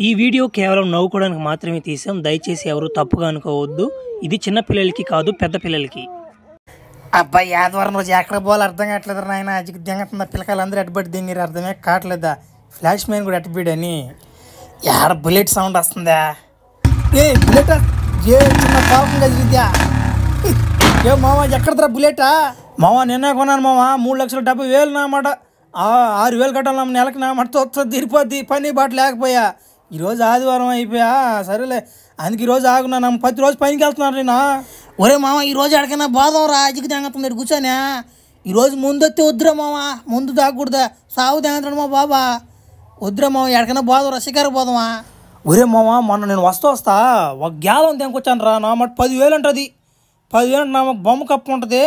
ఈ వీడియో కేవలం నవ్వుకోవడానికి మాత్రమే తీసాం. దయచేసి ఎవరు తప్పుగా అనుకోవద్దు. ఇది చిన్న పిల్లలకి కాదు, పెద్ద పిల్లలకి. అబ్బాయి ఆదివారం రోజు ఎక్కడ పోవాలి అర్థం కావట్లేదు నాయన. దింగతున్న పిల్లకాయలు అందరూ ఎట్టుబడి దింగిరు, అర్థమే కావట్లేదా. ఫ్లాష్ మ్యాన్ కూడా ఎట్టుబీడని ఏడ బుల్లెట్ సౌండ్ వస్తుందా? ఏ బుల్లెట్ ఏ చిన్న పాపం కలిగిద్దా? ఏ మామ ఎక్కడరా బుల్లెటా? మామ నిన్న కొన్నాను మామ, 3,70,000 నామాట. 6,000 కట్టాలి నెలకి నామాట. వస్తుంది తిరిపోద్ది, పని బాట లేకపోయా. ఈరోజు ఆదివారం అయిపోయా, సరేలే అందుకు ఈరోజు ఆగున్నా. ప్రతి రోజు పనికి వెళ్తున్నారు నేను. ఒరే మామ ఈరోజు ఎక్కడికైనా పోదాం రా, అజికి తెంగతుంది కూర్చొని. ఈరోజు ముందు వస్తే వద్దురా మామ, ముందు తాగకూడదా, సాగు తెంగతాడు మా బాబా. వద్దురా మామ ఎక్కడికైనా పోదాం రా, షికారు పోదామా. ఒరే మామ మొన్న నేను వస్తా ఒక గ్యాలం తెంకొచ్చాను రా. నా మాట 10,000 ఉంటుంది. 10,000 నా బొమ్మ కప్పు ఉంటుంది.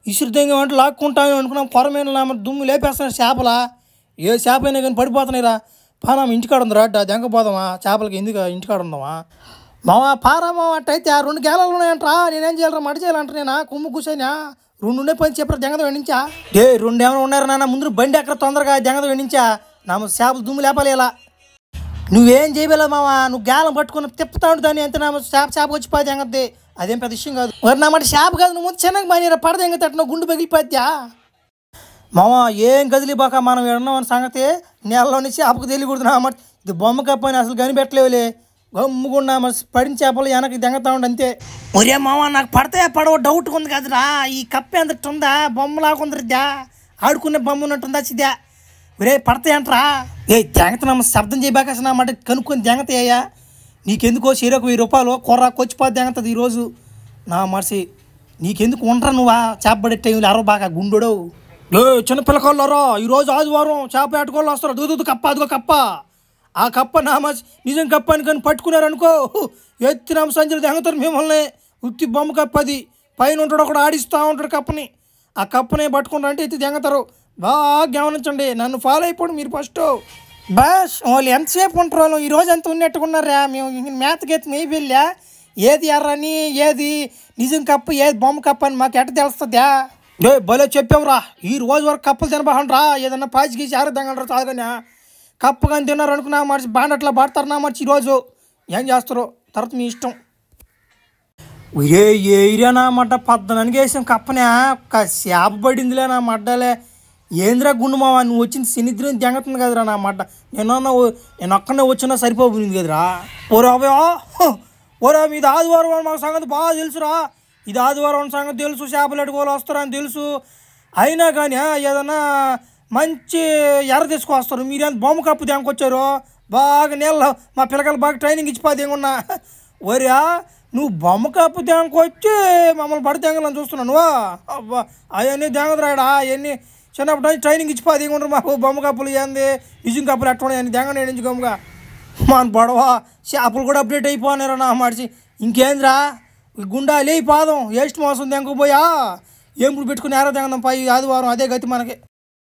ఇసురు తెంగ అంటే లాక్కుంటాను అనుకున్నాం. పొరమైన నా దుమ్ము లేపేస్తాను చేపలా. ఏ చేప అయినా కానీ పడిపోతున్నాయి రా. పానా ఇంటికాడ ఉంది రా, దెంకపోదామా చేపలకి, ఎందుకు ఇంటికాడ ఉందామా మావా. పారా మావా అట్టయితే 2 గేలాలు ఉన్నాయంటరా. నేనేం చేయాలరా, మడి చేయాలంట నేనా కుమ్ము కూర్చొని 2 ఉండే పని చెప్పరా దెంగద వెండించా. 2 ఏమైనా ఉన్నారు నాన్న, ముందు బండి ఎక్కడ తొందరగా దెంగద వెండించా. నా చేపలు దుమ్ము లేపాలి ఇలా. నువ్వేం చేయలేదు మావా, నువ్వు గేలం పట్టుకుని తిప్పుతా ఉంటుంది అంతే. నా చేప వచ్చి పది దెంగద్ది, అదేం పెద్ద విషయం కాదు. మరి నా మాట చేప కాదు, నువ్వు ముందు చిన్నగా పనిరా, పడదెంగతట్టు గుండు పగిలిపోద్దా మావా. ఏం కదిలిపోక మనం ఎడున్నాం సంగతి నెలలో నుంచి చేపకు తెలియకూడదు నా మాట. ఇది బొమ్మ కప్పని అసలు కనిపెట్టలేవులే. గమ్ముకుండా పడిన చేపలు వెనక్కి దెంగతా ఉండి అంతే. ఒరే మామ నాకు పడతాయా పడవ డౌట్గా ఉంది కదరా. ఈ కప్ప ఎంత ఉందా, బొమ్మ లాగుందిద్దా, ఆడుకునే బొమ్మ ఉన్నట్టుందా చిద్దా. ఒరే పడతాయంటరా. ఏ దెంగతనమ్మ శబ్దం చేయబాక నా మాట కనుక్కొని దెంగతాయ్యా. నీకెందుకో చీరకు 1000 రూపాయలు కొర్రా కొచ్చిపోతే దెంగతుంది ఈరోజు నా మనిషి. నీకెందుకు ఉండరా నువ్వా చేప పడే టైంలో అరవ బాగా గుండెడు. ఏ చిన్నపిల్లకాళ్ళరా, ఈరోజు ఆదివారం చేప ఆడుకోళ్ళు వస్తారు. దుద్దు కప్ప, అదిగో కప్ప. ఆ కప్ప నా మనిషి నిజం కప్ప అని కానీ పట్టుకున్నారనుకో, ఎత్తినామ సంచులు దెంగతారు మిమ్మల్ని. ఉత్తి బొమ్మ కప్ప అది. పైన ఉంటాడు ఒకడు ఆడిస్తూ ఉంటాడు కప్పని. ఆ కప్పని పట్టుకుంటారంటే ఎత్తి దెంగతారు. బాగా గమనించండి, నన్ను ఫాలో అయిపోండి మీరు ఫస్ట్. బస్ వాళ్ళు ఎంతసేపు ఉంటారు వాళ్ళు. ఈరోజు ఎంత ఉన్నట్టుకున్నారా. మేము మేతకెత్తి నెయ్యి వెళ్ళా. ఏది ఎర్రని, ఏది నిజం కప్పు, ఏది బొమ్మ కప్ప అని మాకు ఎట్ట తెలుస్తుందా. ఏ భలే చెప్పావురా. ఈ రోజు వరకు కప్పలు తినబాకండ్రా. ఏదన్నా పాచి గీసి ఆరదంగలరా తాగనా. కప్పు కానీ తిన్నారు అనుకున్నా మనిషి బాండట్లా పడతారు నా మనిషి. ఈరోజు ఏం చేస్తారో తర్వాత మీ ఇష్టం. ఏ ఏరియా నా మడ్డ 14 వేసాం కప్పనే. ఒక చేప పడిందిలే నా మడ్డలే. ఏంద్రా గుండు మావా, నువ్వు వచ్చింది శనిద్రం దెంగతుంది కదరా నా మడ్డ. నేను ఒక్కనే వచ్చినా సరిపోయింది కదరా. ఓరా మీది ఆదివారం మాకు సంగతి బాగా తెలుసురా. ఇది ఆదివారం సంగతి తెలుసు, చేపలు ఎట్టుకోవాలి వస్తారని తెలుసు. అయినా కానీ ఏదన్నా మంచి ఎర్ర తీసుకొస్తారు. మీరేం బొమ్మ కప్పు దెంకొచ్చారు. బాగా నీళ్ళ మా పిల్లకాయలు బాగా ట్రైనింగ్ ఇచ్చిపోతే ఏమన్నా. ఒరా నువ్వు బొమ్మ కప్పు దెంకొచ్చి మమ్మల్ని పడి దెంగలని చూస్తున్నాను. అబ్బా అవన్నీ దెంగదురాడా. అవన్నీ చిన్నప్పుడు ట్రైనింగ్ ఇచ్చిపోతే ఏముంటారు మాకు. బొమ్మ కప్పులు ఏంది, నిజం కప్పులు ఎట్టున్నాయి అని దెంగ నేడించుకోముగా. మన బడవ చేపలు కూడా అప్డేట్ అయిపోయినారా నా మనిషి. ఇంకేంద్రా గుండా లేపాదం ఏస్ట్ మోసం దెంకపోయా. ఏం పెట్టుకుని ఎర్ర దెంగదాం పై ఆదివారం. అదే గతి మనకి.